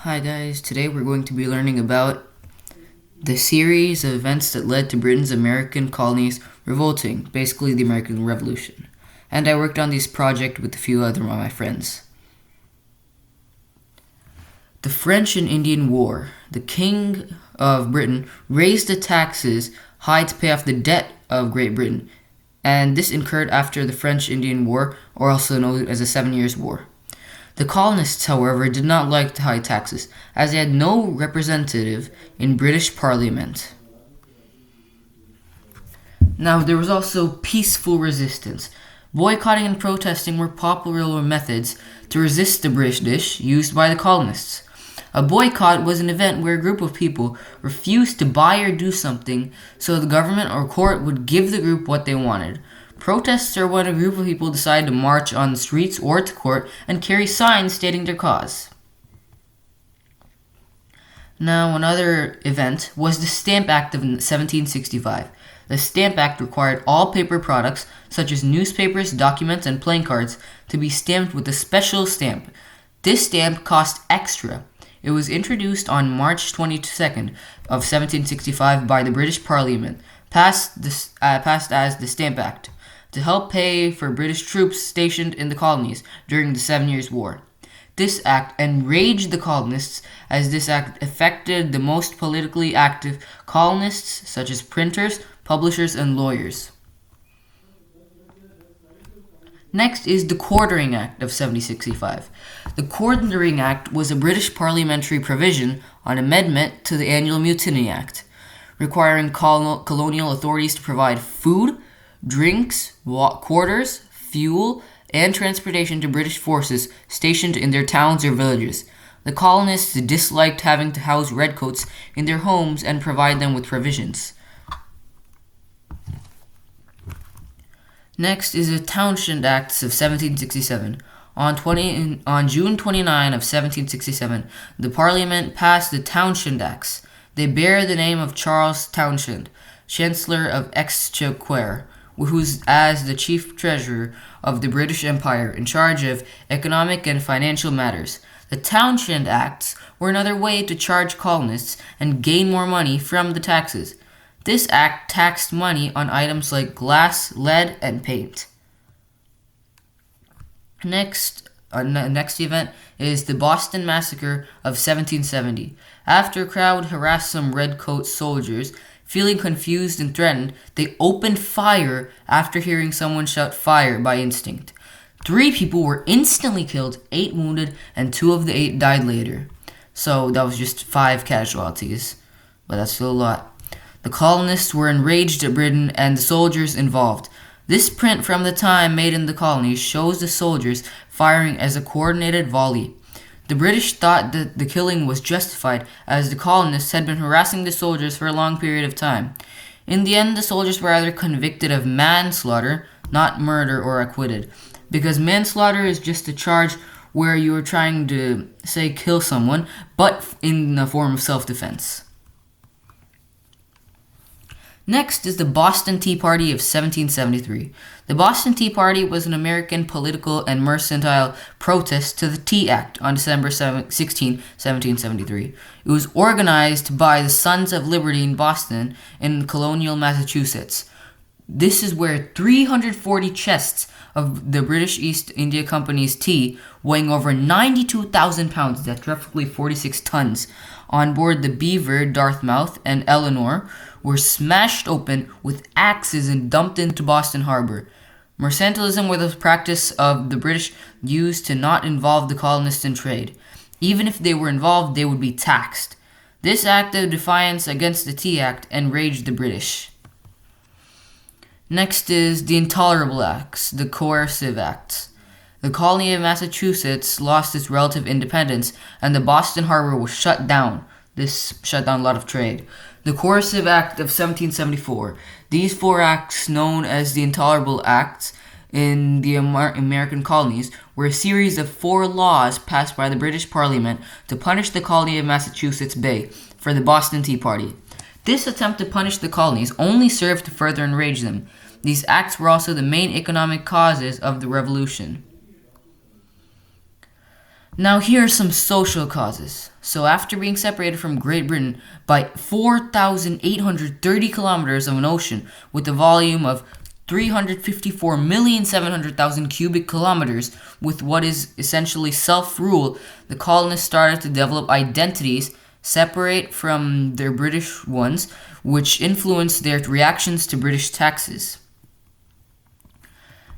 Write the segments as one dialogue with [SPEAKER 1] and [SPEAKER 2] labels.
[SPEAKER 1] Hi guys, today we're going to be learning about the series of events that led to Britain's American colonies revolting, basically the American Revolution. And I worked on this project with a few other of my friends. The French and Indian War. The King of Britain raised the taxes high to pay off the debt of Great Britain, and this occurred after the French-Indian War, or also known as the 7 Years' War. The colonists, however, did not like the high taxes, as they had no representative in British Parliament. Now, there was also peaceful resistance. Boycotting and protesting were popular methods to resist the British used by the colonists. A boycott was an event where a group of people refused to buy or do something so the government or court would give the group what they wanted. Protests are when a group of people decide to march on the streets or to court and carry signs stating their cause. Now, another event was the Stamp Act of 1765. The Stamp Act required all paper products, such as newspapers, documents, and playing cards, to be stamped with a special stamp. This stamp cost extra. It was introduced on March 22nd of 1765 by the British Parliament, passed as the Stamp Act, to help pay for British troops stationed in the colonies during the 7 Years' War. This act enraged the colonists, as this act affected the most politically active colonists, such as printers, publishers, and lawyers. Next is the Quartering Act of 1765. The Quartering Act was a British parliamentary provision on amendment to the Annual Mutiny Act, requiring colonial authorities to provide food, drinks, quarters, fuel, and transportation to British forces stationed in their towns or villages. The colonists disliked having to house redcoats in their homes and provide them with provisions. Next is the Townshend Acts of 1767. On June 29 of 1767, the Parliament passed the Townshend Acts. They bear the name of Charles Townshend, Chancellor of Exchequer, who was as the chief treasurer of the British Empire, in charge of economic and financial matters. The Townshend Acts were another way to charge colonists and gain more money from the taxes. This act taxed money on items like glass, lead, and paint. Next event is the Boston Massacre of 1770. After a crowd harassed some redcoat soldiers, feeling confused and threatened, they opened fire after hearing someone shout fire by instinct. 3 people were instantly killed, 8 wounded, and 2 of the 8 died later. So that was just 5 casualties, but that's still a lot. The colonists were enraged at Britain and the soldiers involved. This print from the time made in the colonies shows the soldiers firing as a coordinated volley. The British thought that the killing was justified, as the colonists had been harassing the soldiers for a long period of time. In the end, the soldiers were either convicted of manslaughter, not murder, or acquitted, because manslaughter is just a charge where you are trying to, say, kill someone, but in the form of self-defense. Next is the Boston Tea Party of 1773. The Boston Tea Party was an American political and mercantile protest to the Tea Act on December 16, 1773. It was organized by the Sons of Liberty in Boston in colonial Massachusetts. This is where 340 chests of the British East India Company's tea, weighing over 92,000 pounds, that's roughly 46 tons, on board the Beaver, Dartmouth, and Eleanor, were smashed open with axes and dumped into Boston Harbor. Mercantilism was a practice of the British used to not involve the colonists in trade. Even if they were involved, they would be taxed. This act of defiance against the Tea Act enraged the British. Next is the Intolerable Acts, the Coercive Acts. The colony of Massachusetts lost its relative independence, and the Boston Harbor was shut down. This shut down a lot of trade. The Coercive Act of 1774. These 4 acts, known as the Intolerable Acts in the American colonies, were a series of 4 laws passed by the British Parliament to punish the colony of Massachusetts Bay for the Boston Tea Party. This attempt to punish the colonies only served to further enrage them. These acts were also the main economic causes of the Revolution. Now, here are some social causes. So, after being separated from Great Britain by 4,830 kilometers of an ocean with a volume of 354,700,000 cubic kilometers, with what is essentially self rule, the colonists started to develop identities separate from their British ones, which influenced their reactions to British taxes.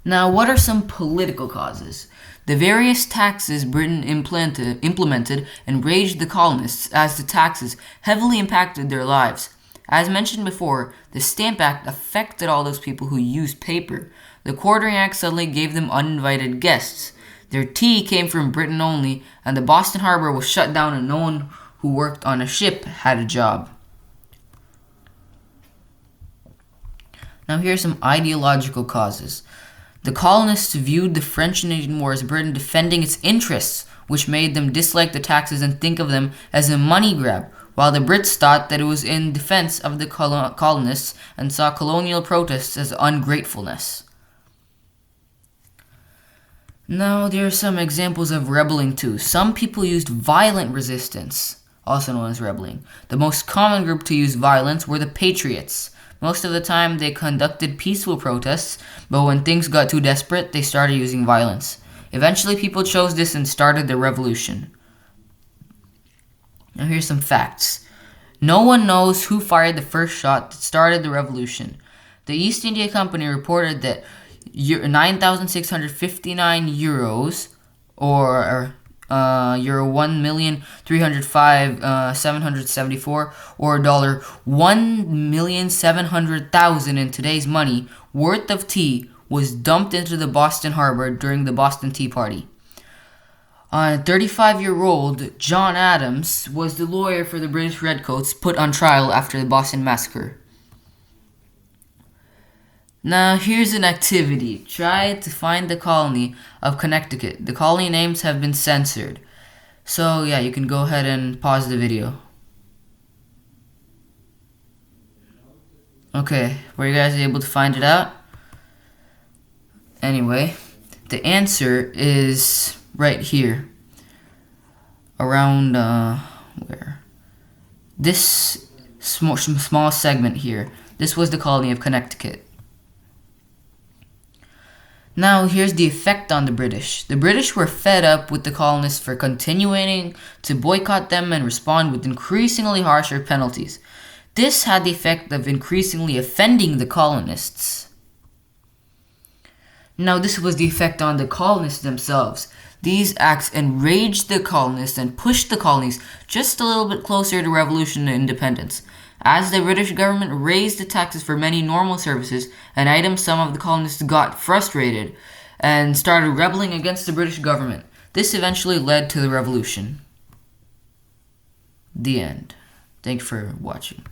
[SPEAKER 1] Now, what are some political causes? The various taxes Britain implemented enraged the colonists as the taxes heavily impacted their lives. As mentioned before, the Stamp Act affected all those people who used paper. The Quartering Act suddenly gave them uninvited guests. Their tea came from Britain only, and the Boston Harbor was shut down and no one who worked on a ship had a job. Now here are some ideological causes. The colonists viewed the French and Indian War as Britain defending its interests, which made them dislike the taxes and think of them as a money grab, while the Brits thought that it was in defense of the colonists and saw colonial protests as ungratefulness. Now, there are some examples of rebelling too. Some people used violent resistance, also known as rebelling. The most common group to use violence were the Patriots. Most of the time, they conducted peaceful protests, but when things got too desperate, they started using violence. Eventually, people chose this and started the revolution. Now, here's some facts. No one knows who fired the first shot that started the revolution. The East India Company reported that 9,659 euros, or euro 1,305,774, or dollar 1,700,000 in today's money worth of tea was dumped into the Boston Harbor during the Boston Tea Party. 35-year-old John Adams was the lawyer for the British Redcoats put on trial after the Boston Massacre. Now, here's an activity. Try to find the colony of Connecticut. The colony names have been censored. So, yeah, you can go ahead and pause the video. Okay, were you guys able to find it out? Anyway, the answer is right here. Around, where? This small segment here. This was the colony of Connecticut. Now, here's the effect on the British. The British were fed up with the colonists for continuing to boycott them and respond with increasingly harsher penalties. This had the effect of increasingly offending the colonists. Now, this was the effect on the colonists themselves. These acts enraged the colonists and pushed the colonies just a little bit closer to revolution and independence. As the British government raised the taxes for many normal services and items, some of the colonists got frustrated and started rebelling against the British government. This eventually led to the revolution. The end. Thank you for watching.